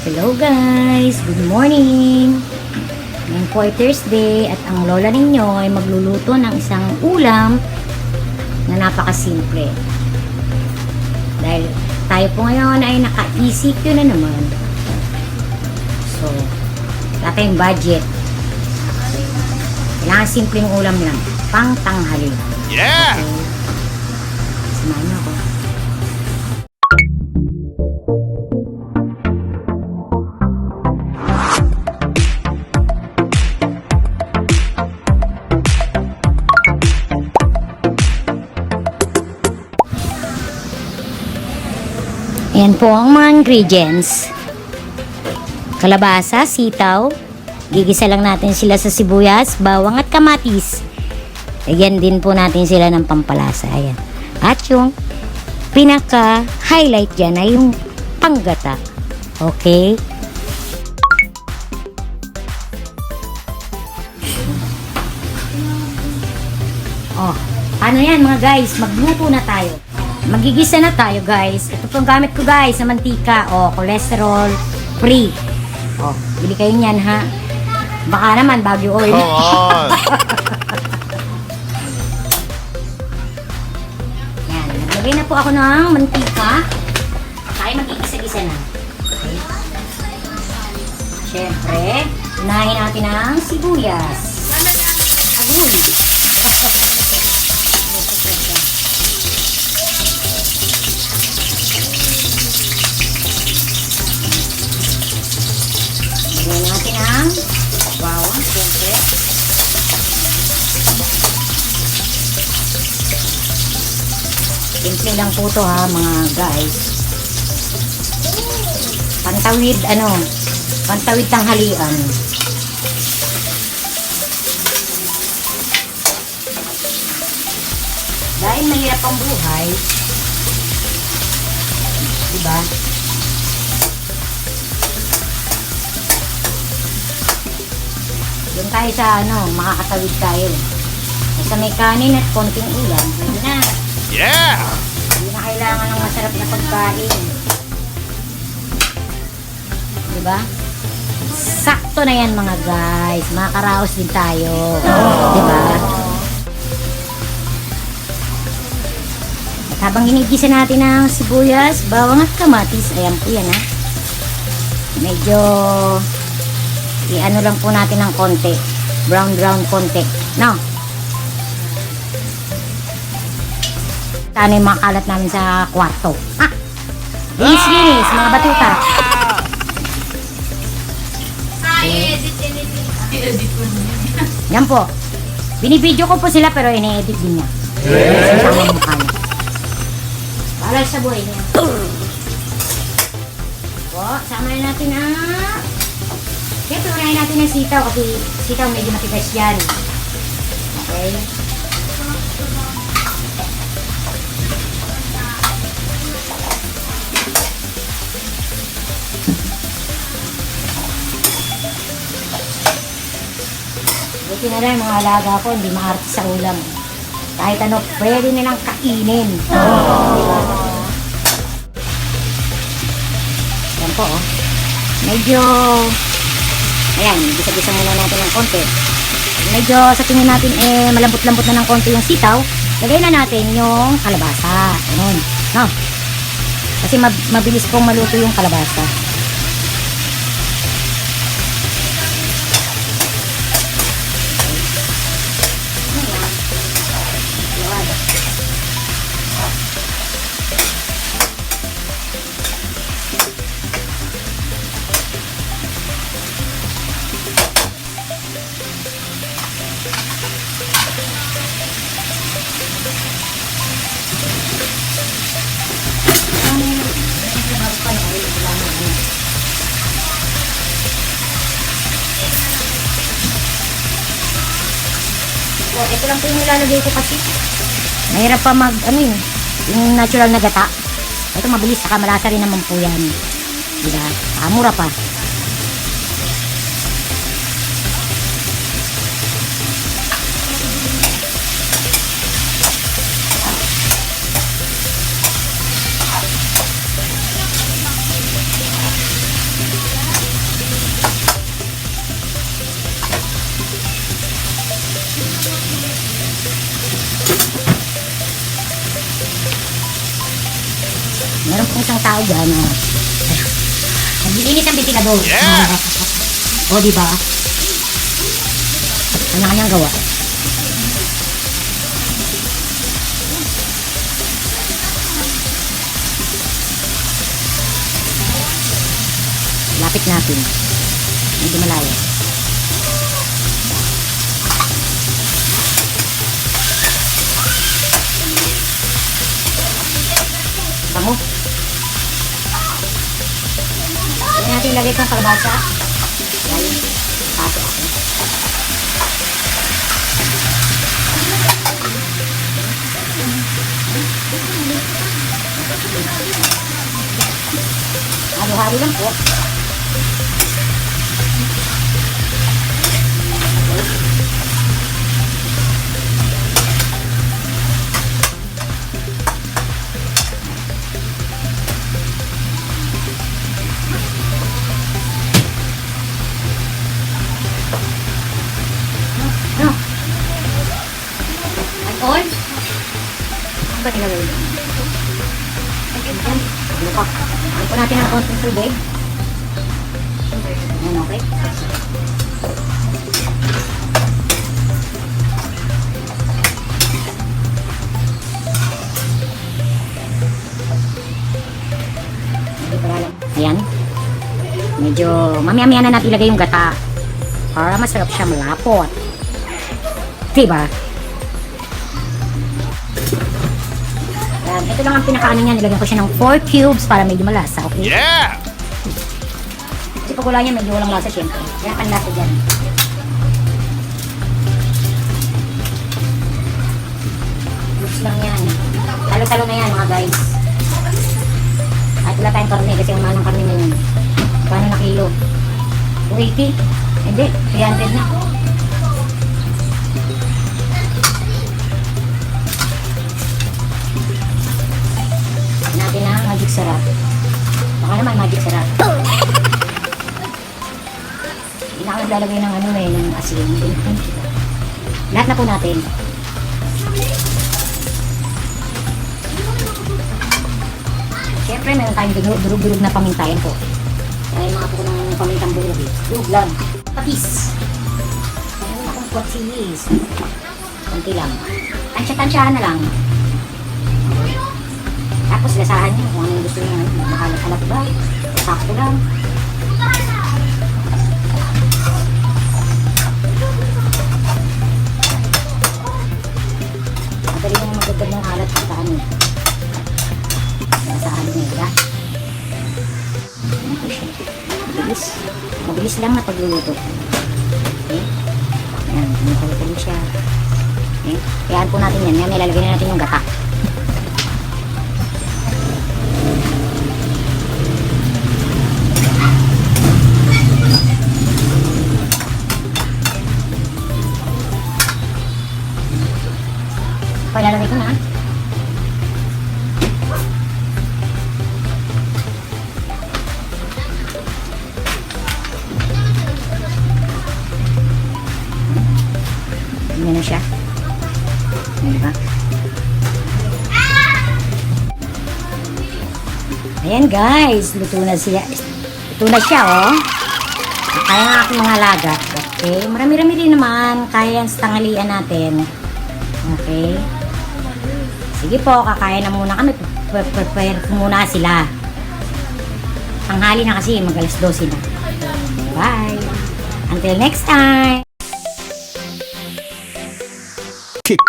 Hello guys! Good morning! Ngayon po ay Thursday at ang lola ninyo ay magluluto ng isang ulam na napakasimple. Dahil tayo po ngayon ay naka-ECQ na naman. So, wala tayong budget. Kailangan simpleng ulam lang. Pang tanghali. Yeah! Okay. Samahan niyo ako. Ayan po ang mga ingredients. Kalabasa, sitaw. Gigisa lang natin sila sa sibuyas, bawang at kamatis. Lagyan din po natin sila ng pampalasa. Ayan. At yung pinaka-highlight dyan ay yung panggata. Okay? Oh, paano yan mga guys? Magluto na tayo. Magigisa na tayo guys. Ito pong gamit ko guys sa mantika. O, cholesterol free. O, bili kayo niyan ha. Baka naman Baguio oil. Come on! Yan, naglagay na po ako ng mantika. Tayo magigisa-gisa na. Okay. Siyempre, unahin natin ang sibuyas. Agoy. Lagyan natin ang bawang, siyempre. Simple lang po to ha, mga guys. Pantawid tanghalian. Dahil mahirap ang buhay, diba? Doon tayo sa makakatawid tayo. Basta may kanin at konting ulam, hindi na. Yeah! Hindi na kailangan ng masarap na pagkain. Diba? Sakto na yan mga guys. Makakaraos din tayo. Diba? At habang ginigisa natin ang sibuyas, bawang at kamatis, ayan po yan ha. Medyo i-ano lang po natin ng konti. Brown konti. No? Sana yung mga kalat namin sa kwarto. Ha? Linis, mga batuta. Yan po. Binibidyo ko po sila pero ini-edit din niya. Sama mukha niya. Para sa buhay niya. Po, sama na natin ang... Siyempre, unahin natin ang sitaw kasi sitaw medyo matigas yan. Okay? Buti na lang mga alaga ko, hindi maarte sa ulam. Kahit ano, pwede nilang kainin. Diba? Yan po, oh. Medyo... Ayan, gisa-gisa muna natin ng konti. Medyo sa tingin natin malambot-lambot na ng konti yung sitaw. Lagay na natin yung kalabasa. Ganun. No? Kasi mabilis pong maluto yung kalabasa. So, ito lang po yung nilalagay ko kasi mahirap pa yung natural na gata. Ito mabilis, saka malasa rin naman po yan. Diba? Mura pa. tao dyan. Naglilinis ang ventilador. Yeah! O, diba? Kanya-kanyang gawa. Lapit natin. Medyo malayo. Bango. Hindi natin ilagay itong kalabasa. Dahil pato ako. Halo-halo lang po. Ano? Alcohol? Ano ba tinagay? Ano pa? Ano po natin ang konting tubig? Ayan, okay? Hindi pa alam. Ayan. Medyo mamaya-maya na natin ilagay yung gata para masarap siya malapot. Diba? Ito lang ang pinakaano niya. Nilagyan ko siya ng 4 cubes para medyo malasa. Okay? Yeah! Kasi pag wala niya, medyo walang lasa syempre. Kaya panlasa dyan. Cubes lang yan. Talo-talo na yan mga guys. At wala tayong karne kasi ang mahal ng karne ngayon. Paano na kilo? 280? Hindi, 300 na. Natin ang magic sarap. Baka naman magic sarap. Hindi na ako naglalagay ng ano eh, ng asin. Lahat na po natin. Siyempre, meron tayong durug-durug na pamintayan po. Kaya mga po ng pamintang durug eh. Durug lang. Patis. Meron akong kwatsilis. Kunti lang. Tansya-tansyahan na lang. Tapos lasahan nyo kung ano yung gusto nyo. Makalat-alat ba? Sakto lang. Madali nyo magdagdag ng alat sa ano. Lasahan nyo, diba? Mabilis. Mabilis lang na pagluluto. Okay? Ayan, tuloy siya. Okay? Kayaan po natin yan. May lalagay na natin yung gata. Palalagay ko na. Ganyan na siya. Diba? Ayan guys, luto na siya. Luto na siya oh. Kaya nga aking mga alaga. Okay, marami-rami rin naman. Kaya yan sa tanghalian natin. Okay. Sige po, kakain na muna kami. Prepare muna sila. Tanghali na kasi, mag-alas 12 na. Bye! Until next time! Kick.